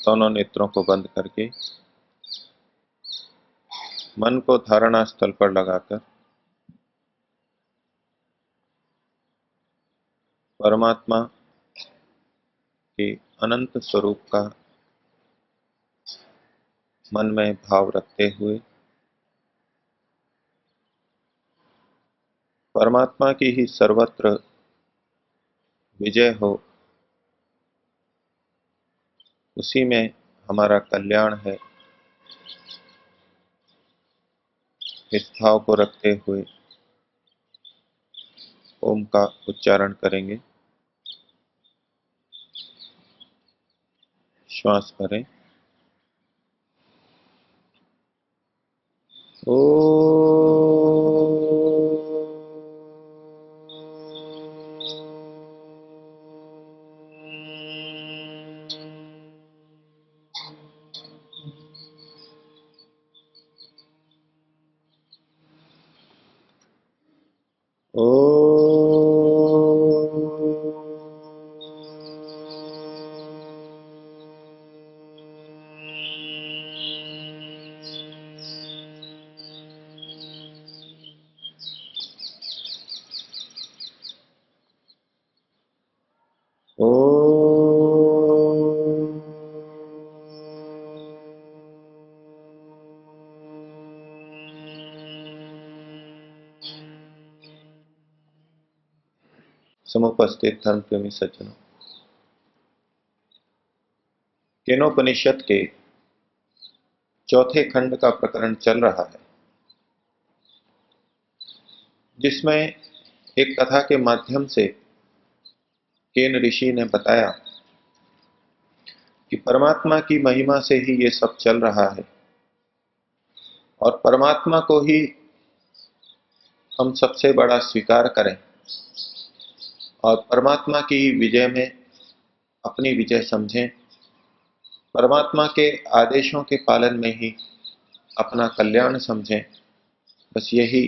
दोनों नेत्रों को बंद करके मन को धारणा स्थल पर लगाकर परमात्मा के अनंत स्वरूप का मन में भाव रखते हुए परमात्मा की ही सर्वत्र विजय हो, उसी में हमारा कल्याण है, इस भाव को रखते हुए ओम का उच्चारण करेंगे। श्वास भरें। समुपस्थित धर्म प्रेमी सज्जनों, केनोपनिषद के चौथे खंड का प्रकरण चल रहा है, जिसमें एक कथा के माध्यम से केन ऋषि ने बताया कि परमात्मा की महिमा से ही ये सब चल रहा है और परमात्मा को ही हम सबसे बड़ा स्वीकार करें और परमात्मा की विजय में अपनी विजय समझें, परमात्मा के आदेशों के पालन में ही अपना कल्याण समझें। बस यही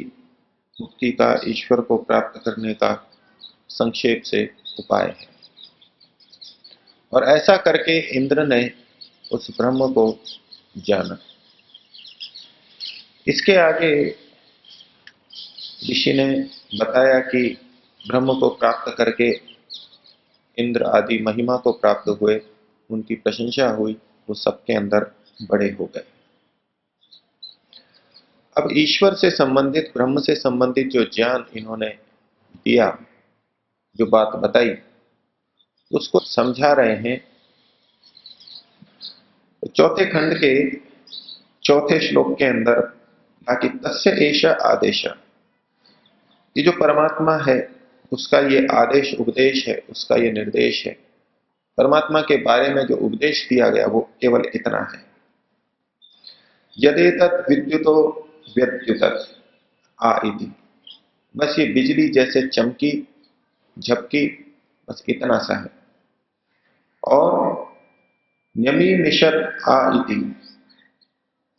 मुक्ति का, ईश्वर को प्राप्त करने का संक्षेप से उपाय है। और ऐसा करके इंद्र ने उस ब्रह्म को जाना। इसके आगे ऋषि ने बताया कि ब्रह्म को प्राप्त करके इंद्र आदि महिमा को प्राप्त हुए, उनकी प्रशंसा हुई, वो सबके अंदर बड़े हो गए। अब ईश्वर से संबंधित, ब्रह्म से संबंधित जो ज्ञान इन्होंने दिया, जो बात बताई, उसको समझा रहे हैं। चौथे खंड के चौथे श्लोक के अंदर ताकि तस्य एष आदेश, ये जो परमात्मा है उसका ये आदेश उपदेश है, उसका ये निर्देश है। परमात्मा के बारे में जो उपदेश दिया गया वो केवल इतना है, यदेतत् विद्युतो व्यद्युतत् आ इति। बस ये बिजली जैसे चमकी झपकी, बस इतना सा है। और यमी मिशत आ इति,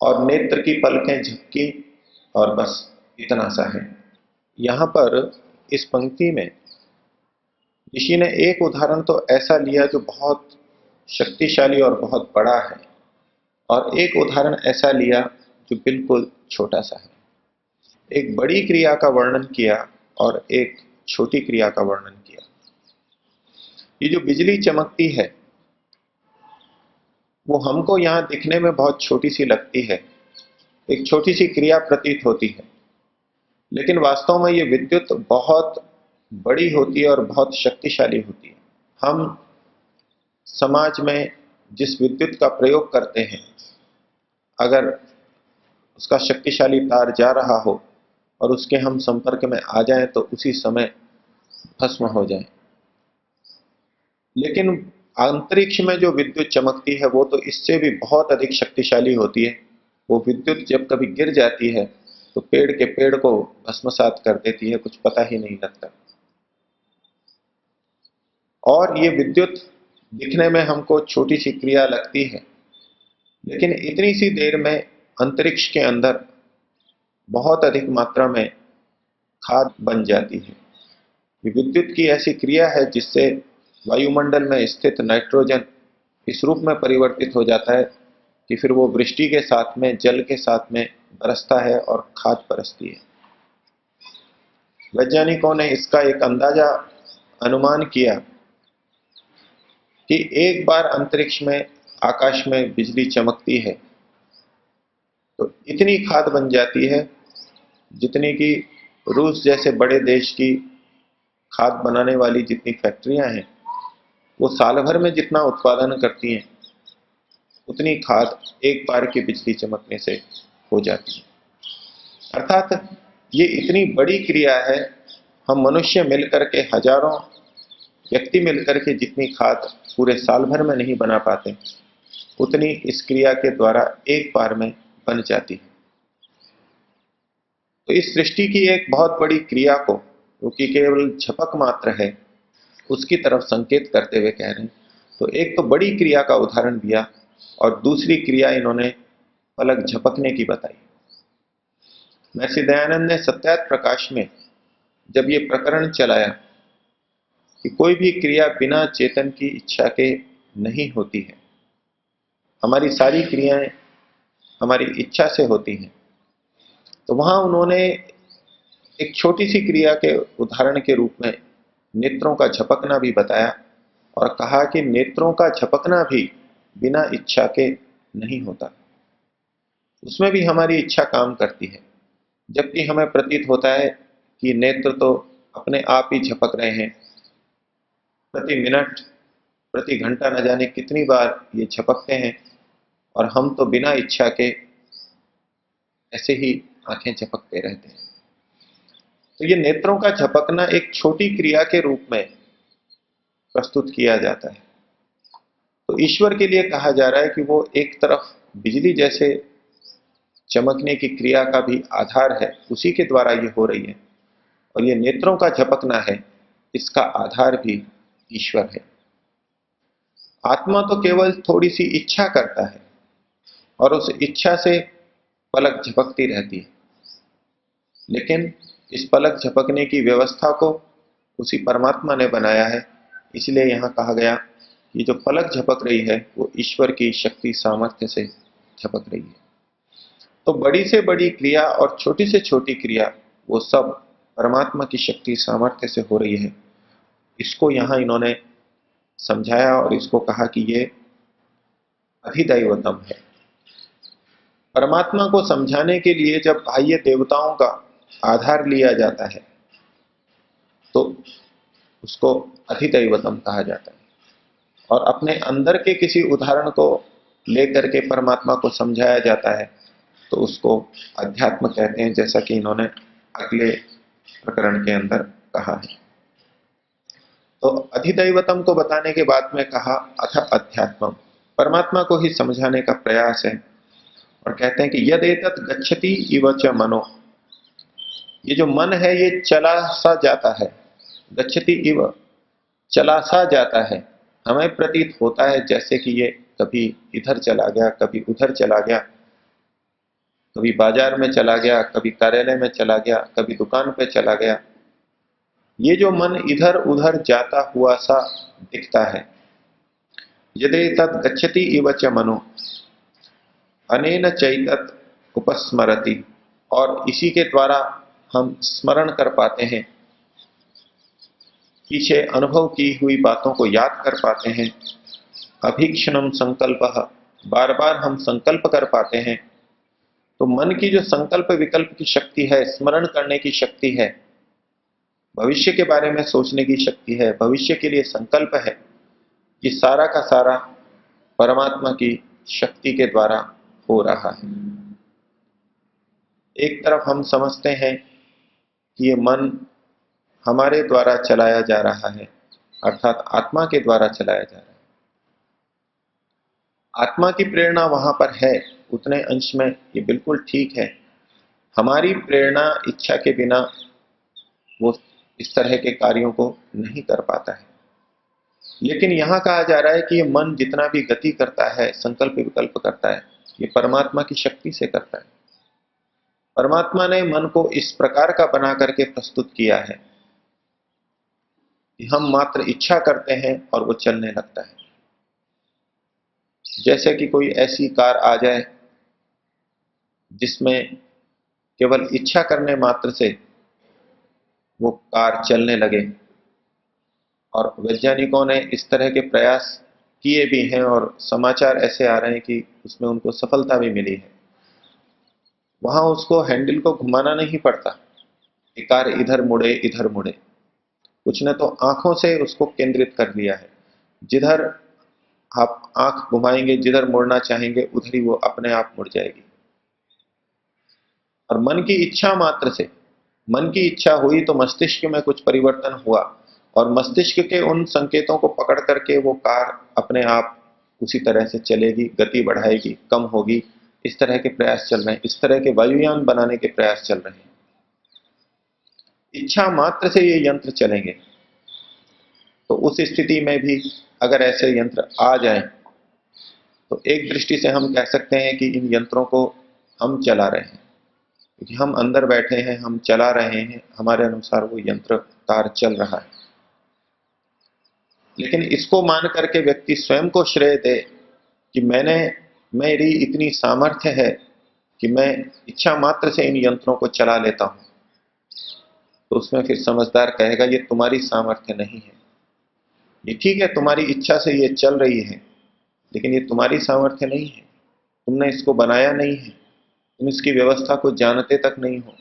और नेत्र की पलकें झपकी और बस इतना सा है। यहां पर इस पंक्ति में ऋषि ने एक उदाहरण तो ऐसा लिया जो बहुत शक्तिशाली और बहुत बड़ा है, और एक उदाहरण ऐसा लिया जो बिल्कुल छोटा सा है। एक बड़ी क्रिया का वर्णन किया और एक छोटी क्रिया का वर्णन किया। ये जो बिजली चमकती है वो हमको यहां दिखने में बहुत छोटी सी लगती है, एक छोटी सी क्रिया प्रतीत होती है, लेकिन वास्तव में ये विद्युत बहुत बड़ी होती है और बहुत शक्तिशाली होती है। हम समाज में जिस विद्युत का प्रयोग करते हैं, अगर उसका शक्तिशाली तार जा रहा हो और उसके हम संपर्क में आ जाएं तो उसी समय भस्म हो जाए। लेकिन अंतरिक्ष में जो विद्युत चमकती है वो तो इससे भी बहुत अधिक शक्तिशाली होती है। वो विद्युत जब कभी गिर जाती है तो पेड़ के पेड़ को भस्मसात कर देती है, कुछ पता ही नहीं लगता। और ये विद्युत दिखने में हमको छोटी सी क्रिया लगती है, लेकिन इतनी सी देर में अंतरिक्ष के अंदर बहुत अधिक मात्रा में खाद बन जाती है। ये विद्युत की ऐसी क्रिया है जिससे वायुमंडल में स्थित नाइट्रोजन इस रूप में परिवर्तित हो जाता है कि फिर वो वृष्टि के साथ में, जल के साथ में बरसता है और खाद बरसती है। वैज्ञानिकों ने इसका एक अंदाजा, अनुमान किया कि एक बार अंतरिक्ष में, आकाश में बिजली चमकती है तो इतनी खाद बन जाती है जितनी कि रूस जैसे बड़े देश की खाद बनाने वाली जितनी फैक्ट्रियां हैं वो साल भर में जितना उत्पादन करती हैं उतनी खाद एक बार की बिजली चमकने से हो जाती है। अर्थात ये इतनी बड़ी क्रिया है, हम मनुष्य मिलकर के, हजारों व्यक्ति मिलकर के जितनी खाद पूरे साल भर में नहीं बना पाते उतनी इस क्रिया के द्वारा एक बार में बन जाती है। तो इस सृष्टि की एक बहुत बड़ी क्रिया को, जो कि केवल झपक मात्र है, उसकी तरफ संकेत करते हुए कह रहे हैं। तो एक तो बड़ी क्रिया का उदाहरण दिया और दूसरी क्रिया इन्होंने पलक झपकने की बताई। महर्षि दयानंद ने सत्यार्थ प्रकाश में जब ये प्रकरण चलाया कि कोई भी क्रिया बिना चेतन की इच्छा के नहीं होती है, हमारी सारी क्रियाएं हमारी इच्छा से होती हैं, तो वहां उन्होंने एक छोटी सी क्रिया के उदाहरण के रूप में नेत्रों का झपकना भी बताया और कहा कि नेत्रों का झपकना भी बिना इच्छा के नहीं होता, उसमें भी हमारी इच्छा काम करती है। जबकि हमें प्रतीत होता है कि नेत्र तो अपने आप ही झपक रहे हैं, प्रति मिनट, प्रति घंटा न जाने कितनी बार ये झपकते हैं, और हम तो बिना इच्छा के ऐसे ही आंखें झपकते रहते हैं। तो ये नेत्रों का झपकना एक छोटी क्रिया के रूप में प्रस्तुत किया जाता है। तो ईश्वर के लिए कहा जा रहा है कि वो एक तरफ बिजली जैसे चमकने की क्रिया का भी आधार है, उसी के द्वारा ये हो रही है, और ये नेत्रों का झपकना है, इसका आधार भी ईश्वर है। आत्मा तो केवल थोड़ी सी इच्छा करता है और उस इच्छा से पलक झपकती रहती है, लेकिन इस पलक झपकने की व्यवस्था को उसी परमात्मा ने बनाया है। इसलिए यहां कहा गया कि जो पलक झपक रही है वो ईश्वर की शक्ति सामर्थ्य से झपक रही है। तो बड़ी से बड़ी क्रिया और छोटी से छोटी क्रिया वो सब परमात्मा की शक्ति सामर्थ्य से हो रही है। इसको यहां इन्होंने समझाया और इसको कहा कि ये अधिदैवतम है। परमात्मा को समझाने के लिए जब बाह्य देवताओं का आधार लिया जाता है तो उसको अधिदैवतम कहा जाता है, और अपने अंदर के किसी उदाहरण को लेकर के परमात्मा को समझाया जाता है तो उसको अध्यात्म कहते हैं, जैसा कि इन्होंने अगले प्रकरण के अंदर कहा है। तो अधिदैवतम को बताने के बाद में कहा अथ अध्यात्मम, परमात्मा को ही समझाने का प्रयास है, और कहते हैं कि यदेतत् गच्छति इव च मनो, ये जो मन है ये चला सा जाता है, गच्छति इव, चला सा जाता है, हमें प्रतीत होता है जैसे कि ये कभी इधर चला गया, कभी उधर चला गया, कभी बाजार में चला गया, कभी कार्यालय में चला गया, कभी दुकान पे चला गया। ये जो मन इधर उधर जाता हुआ सा दिखता है, यदि तद गच्छति इव च मनो अनेन चैतत उपस्मरति, और इसी के द्वारा हम स्मरण कर पाते हैं, पीछे अनुभव की हुई बातों को याद कर पाते हैं। अभीक्षणम संकल्पः, बार बार हम संकल्प कर पाते हैं। तो मन की जो संकल्प विकल्प की शक्ति है, स्मरण करने की शक्ति है, भविष्य के बारे में सोचने की शक्ति है, भविष्य के लिए संकल्प है, ये सारा का सारा परमात्मा की शक्ति के द्वारा हो रहा है। एक तरफ हम समझते हैं कि ये मन हमारे द्वारा चलाया जा रहा है, अर्थात आत्मा के द्वारा चलाया जा रहा है। आत्मा की प्रेरणा वहां पर है, उतने अंश में ये बिल्कुल ठीक है। हमारी प्रेरणा इच्छा के बिना वो इस तरह के कार्यों को नहीं कर पाता है। लेकिन यहां कहा जा रहा है कि ये मन जितना भी गति करता है, संकल्प विकल्प करता है, ये परमात्मा की शक्ति से करता है। परमात्मा ने मन को इस प्रकार का बना करके प्रस्तुत किया है कि हम मात्र इच्छा करते हैं और वो चलने लगता है। जैसे कि कोई ऐसी कार आ जाए जिसमें केवल इच्छा करने मात्र से वो कार चलने लगे, और वैज्ञानिकों ने इस तरह के प्रयास किए भी हैं और समाचार ऐसे आ रहे हैं कि उसमें उनको सफलता भी मिली है। वहां उसको हैंडल को घुमाना नहीं पड़ता कि कार इधर मुड़े इधर मुड़े, कुछ ने तो आंखों से उसको केंद्रित कर लिया है। जिधर आप आंख घुमाएंगे, जिधर मुड़ना चाहेंगे, उधर ही वो अपने आप मुड़ जाएगी। और मन की इच्छा मात्र से, मन की इच्छा हुई तो मस्तिष्क में कुछ परिवर्तन हुआ, और मस्तिष्क के उन संकेतों को पकड़ करके वो कार अपने आप उसी तरह से चलेगी, गति बढ़ाएगी, कम होगी। इस तरह के प्रयास चल रहे हैं, इस तरह के वायुयान बनाने के प्रयास चल रहे हैं। इच्छा मात्र से ये यंत्र चलेंगे। तो उस स्थिति में भी अगर ऐसे यंत्र आ जाएं, तो एक दृष्टि से हम कह सकते हैं कि इन यंत्रों को हम चला रहे हैं, क्योंकि हम अंदर बैठे हैं, हम चला रहे हैं, हमारे अनुसार वो यंत्र कार चल रहा है। लेकिन इसको मान करके व्यक्ति स्वयं को श्रेय दे कि मेरी इतनी सामर्थ्य है कि मैं इच्छा मात्र से इन यंत्रों को चला लेता हूं, तो उसमें फिर समझदार कहेगा ये तुम्हारी सामर्थ्य नहीं है। ये ठीक है, तुम्हारी इच्छा से ये चल रही है, लेकिन ये तुम्हारी सामर्थ्य नहीं है। तुमने इसको बनाया नहीं है, तुम इसकी व्यवस्था को जानते तक नहीं हो।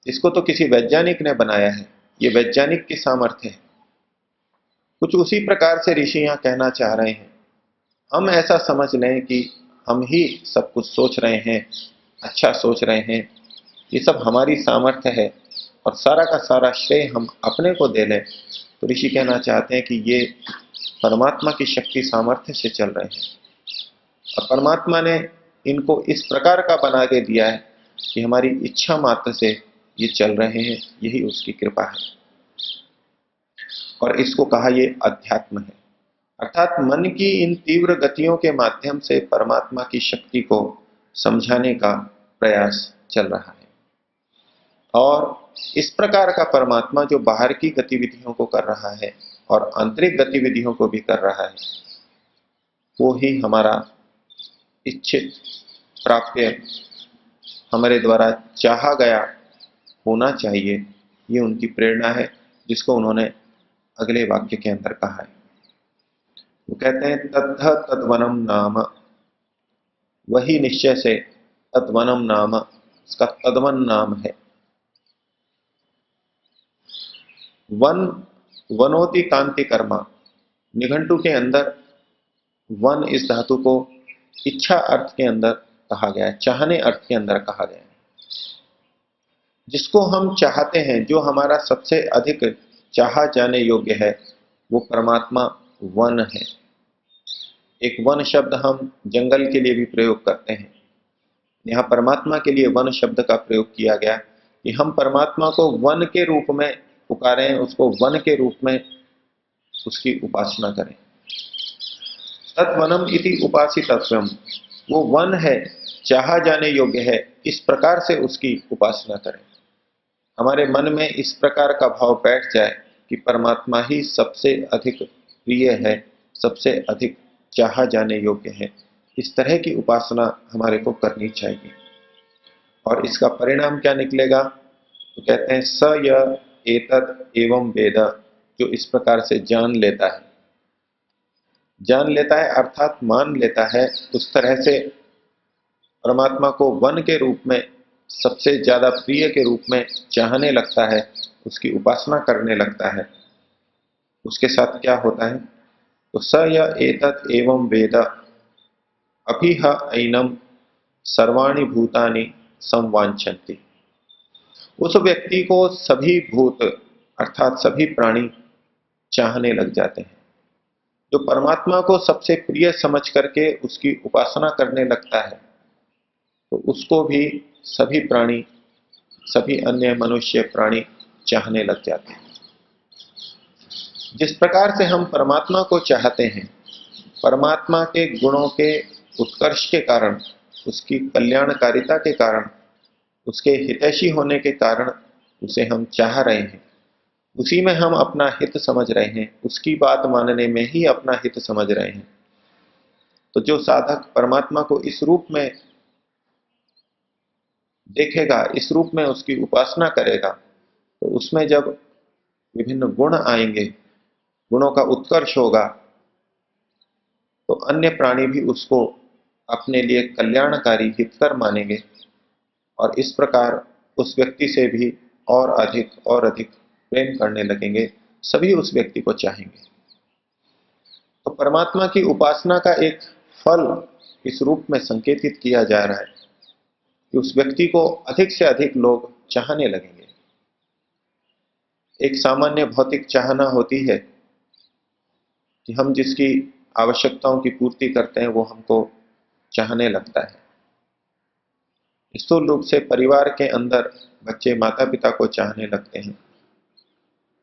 इसको तो किसी वैज्ञानिक ने बनाया है, ये वैज्ञानिक की सामर्थ्य है। कुछ उसी प्रकार से ऋषि यहां कहना चाह रहे हैं। हम ऐसा समझ लें कि हम ही सब कुछ सोच रहे हैं, अच्छा सोच रहे हैं, ये सब हमारी सामर्थ्य है, और सारा का सारा श्रेय हम अपने को दे लें, तो ऋषि कहना चाहते हैं कि ये परमात्मा की शक्ति सामर्थ्य से चल रहे हैं। और परमात्मा ने इनको इस प्रकार का बना के दिया है कि हमारी इच्छा मात्र से ये चल रहे हैं, यही उसकी कृपा है। और इसको कहा ये अध्यात्म है, अर्थात मन की इन तीव्र गतियों के माध्यम से परमात्मा की शक्ति को समझाने का प्रयास चल रहा है। और इस प्रकार का परमात्मा जो बाहर की गतिविधियों को कर रहा है और आंतरिक गतिविधियों को भी कर रहा है, वो ही हमारा इच्छित प्राप्य, हमारे द्वारा चाहा गया होना चाहिए, ये उनकी प्रेरणा है, जिसको उन्होंने अगले वाक्य के अंदर कहा है। वो कहते हैं तद्ध तद्वनम नाम, वही निश्चय से, तद्वनम नाम, इसका तद्वन नाम है। वन वनोति कांति कर्मा, निघंटु के अंदर वन इस धातु को इच्छा अर्थ के अंदर कहा गया है, चाहने अर्थ के अंदर कहा गया है। जिसको हम चाहते हैं, जो हमारा सबसे अधिक चाहा जाने योग्य है, वो परमात्मा वन है। एक वन शब्द हम जंगल के लिए भी प्रयोग करते हैं, यहाँ परमात्मा के लिए वन शब्द का प्रयोग किया गया कि हम परमात्मा को वन के रूप में पुकारें, उसको वन के रूप में उसकी उपासना करें। तत्वनम इति उपासितव्यम, वो वन है, चाहा जाने योग्य है, इस प्रकार से उसकी उपासना करें। हमारे मन में इस प्रकार का भाव बैठ जाए कि परमात्मा ही सबसे अधिक प्रिय है, सबसे अधिक चाहा जाने योग्य है, इस तरह की उपासना हमारे को करनी चाहिए। और इसका परिणाम क्या निकलेगा? तो कहते हैं स य एतत् एवं वेद, जो इस प्रकार से जान लेता है, जान लेता है अर्थात मान लेता है, उस तरह से परमात्मा को वन के रूप में, सबसे ज्यादा प्रिय के रूप में चाहने लगता है, उसकी उपासना करने लगता है। उसके साथ क्या होता है? तो स य एतत् एवं वेद अभिह ऐनम सर्वाणि भूतानि संवांछन्ति। उस व्यक्ति को सभी भूत अर्थात सभी प्राणी चाहने लग जाते हैं। जो परमात्मा को सबसे प्रिय समझ करके उसकी उपासना करने लगता है, तो उसको भी सभी प्राणी, सभी अन्य मनुष्य प्राणी चाहने लग जाते हैं। जिस प्रकार से हम परमात्मा को चाहते हैं, परमात्मा के गुणों के उत्कर्ष के कारण, उसकी कल्याणकारिता के कारण, उसके हितैषी होने के कारण उसे हम चाह रहे हैं, उसी में हम अपना हित समझ रहे हैं, उसकी बात मानने में ही अपना हित समझ रहे हैं। तो जो साधक परमात्मा को इस रूप में देखेगा, इस रूप में उसकी उपासना करेगा, तो उसमें जब विभिन्न गुण आएंगे, गुणों का उत्कर्ष होगा, तो अन्य प्राणी भी उसको अपने लिए कल्याणकारी हितकर मानेंगे और इस प्रकार उस व्यक्ति से भी और अधिक प्रेम करने लगेंगे, सभी उस व्यक्ति को चाहेंगे। तो परमात्मा की उपासना का एक फल इस रूप में संकेतित किया जा रहा है कि उस व्यक्ति को अधिक से अधिक लोग चाहने लगेंगे। एक सामान्य भौतिक चाहना होती है कि हम जिसकी आवश्यकताओं की पूर्ति करते हैं वो हमको चाहने लगता है। स्थूल रूप से परिवार के अंदर बच्चे माता पिता को चाहने लगते हैं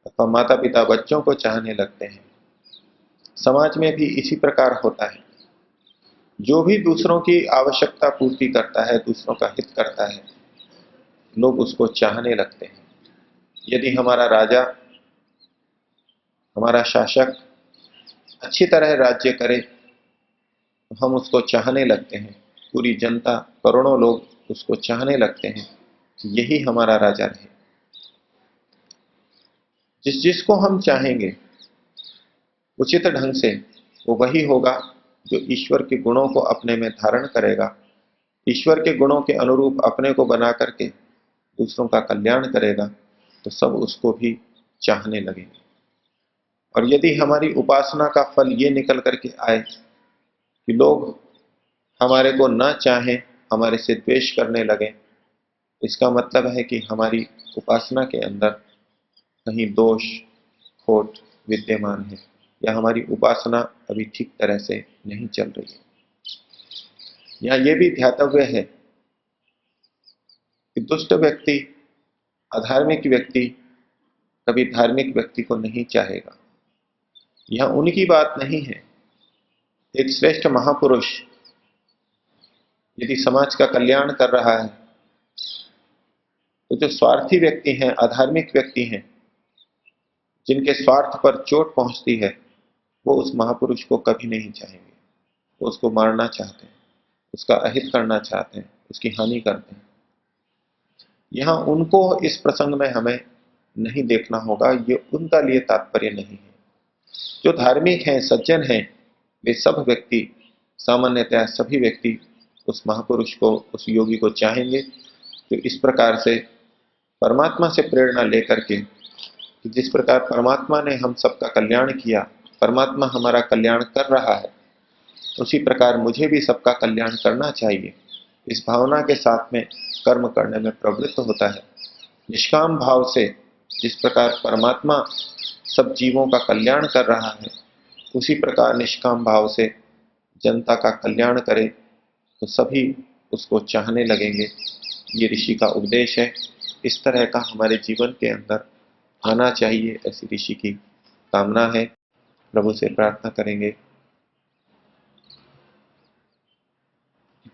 अथवा माता पिता बच्चों को चाहने लगते हैं। समाज में भी इसी प्रकार होता है। जो भी दूसरों की आवश्यकता पूर्ति करता है, दूसरों का हित करता है, लोग उसको चाहने लगते हैं। यदि हमारा राजा, हमारा शासक अच्छी तरह राज्य करे तो हम उसको चाहने लगते हैं। पूरी जनता, करोड़ों लोग उसको चाहने लगते हैं कि यही हमारा राजा रहे। जिसको हम चाहेंगे उचित ढंग से, वो वही होगा जो ईश्वर के गुणों को अपने में धारण करेगा, ईश्वर के गुणों के अनुरूप अपने को बना करके दूसरों का कल्याण करेगा, तो सब उसको भी चाहने लगेंगे। और यदि हमारी उपासना का फल ये निकल करके आए कि लोग हमारे को न चाहें, हमारे से द्वेष करने लगे, इसका मतलब है कि हमारी उपासना के अंदर कहीं दोष, खोट विद्यमान है, या हमारी उपासना अभी ठीक तरह से नहीं चल रही है। यहाँ ये भी ध्यातव्य है कि दुष्ट व्यक्ति, अधार्मिक व्यक्ति कभी धार्मिक व्यक्ति को नहीं चाहेगा। यह उनकी बात नहीं है। एक श्रेष्ठ महापुरुष यदि समाज का कल्याण कर रहा है, तो जो स्वार्थी व्यक्ति हैं, अधार्मिक व्यक्ति हैं, जिनके स्वार्थ पर चोट पहुंचती है, वो उस महापुरुष को कभी नहीं चाहेंगे। वो उसको मारना चाहते हैं, उसका अहित करना चाहते हैं, उसकी हानि करते हैं। यहां उनको इस प्रसंग में हमें नहीं देखना होगा, ये उनका लिए तात्पर्य नहीं है। जो धार्मिक हैं, सज्जन हैं, वे सब व्यक्ति, सामान्यतः सभी व्यक्ति उस महापुरुष को, उस योगी को चाहेंगे, जो इस प्रकार से परमात्मा से प्रेरणा लेकर के, कि जिस प्रकार परमात्मा ने हम सबका कल्याण किया, परमात्मा हमारा कल्याण कर रहा है, उसी प्रकार मुझे भी सबका कल्याण करना चाहिए, इस भावना के साथ में कर्म करने में प्रवृत्त होता है। निष्काम भाव से जिस प्रकार परमात्मा सब जीवों का कल्याण कर रहा है, उसी प्रकार निष्काम भाव से जनता का कल्याण करे, तो सभी उसको चाहने लगेंगे। ये ऋषि का उपदेश है। इस तरह का हमारे जीवन के अंदर आना चाहिए, ऐसी ऋषि की कामना है। प्रभु से प्रार्थना करेंगे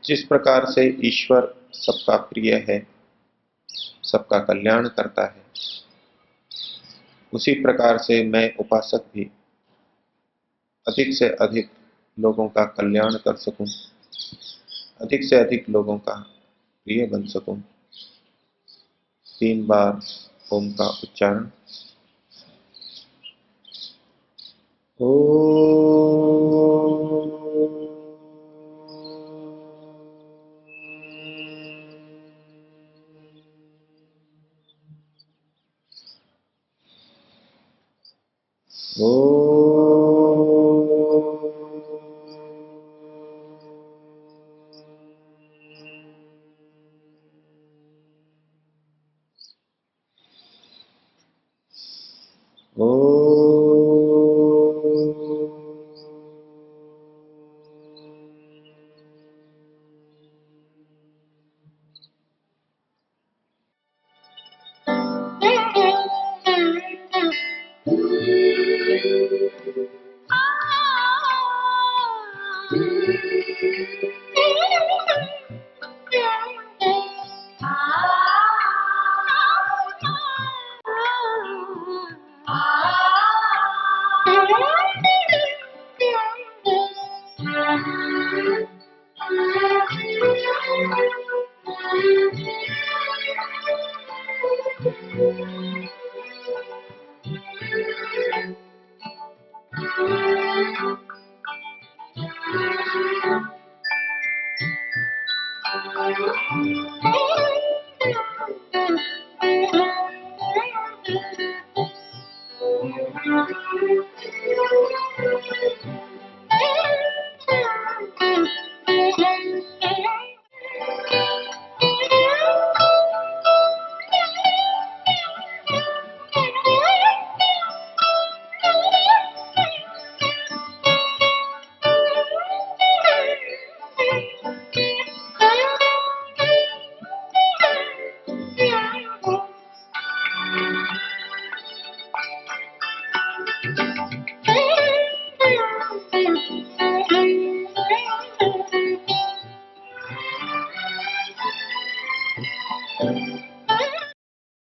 जिस प्रकार से ईश्वर सबका प्रिय है, सबका कल्याण करता है, उसी प्रकार से मैं उपासक भी अधिक से अधिक लोगों का कल्याण कर सकूं, अधिक से अधिक लोगों का प्रिय बन सकूं। 3 बार ओम का उच्चारण।